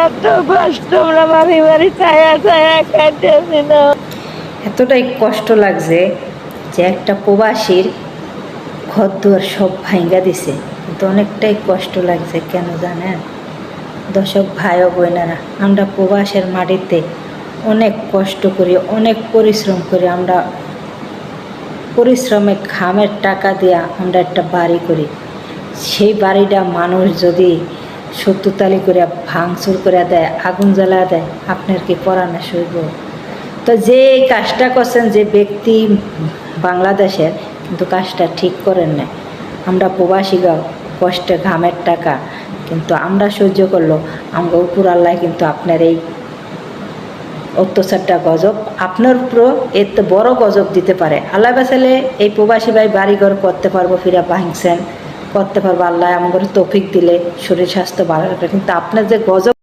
এত কষ্ট আমরা বাড়ি বাড়ি ছায়া ছায়া খাইতেছি না। এতটাই কষ্ট লাগছে যে একটা প্রবাসীর ঘর দুয়ার সব ভাঙ্গা দিছে, কিন্তু অনেকটাই কষ্ট লাগছে। কেন জানেন দর্শক ভাই ও বোনেরা, আমরা প্রবাসের মাটিতে অনেক কষ্ট করি, অনেক পরিশ্রম করি। আমরা পরিশ্রমে ঘামের টাকা দিয়া আমরা একটা বাড়ি করি। সেই বাড়িটা মানুষ যদি শত্রুতালি করে ভাঙচুর করে দেয়, আগুন জ্বালা দেয়, আপনার কি পরানা সইব? তো যে কাজটা করছেন যে ব্যক্তি বাংলাদেশের, কিন্তু কাজটা ঠিক করেন না। আমরা প্রবাসীরাও কষ্টে ঘামের টাকা কিন্তু আমরা সহ্য করলো, আমরা উপর আল্লাহ কিন্তু আপনার এই অত্যাচারটা গজব আপনার উপরও এত বড় গজব দিতে পারে। আল্লাহ বাঁচালে এই প্রবাসী ভাই বাড়িঘর করতে পারবো, ফিরা ভাঙছেন করতে পারবো, আল্লাহ আমাদের তৌফিক দিলে শরীর স্বাস্থ্য ভালো রাখবে। কিন্তু আপনার যে গজব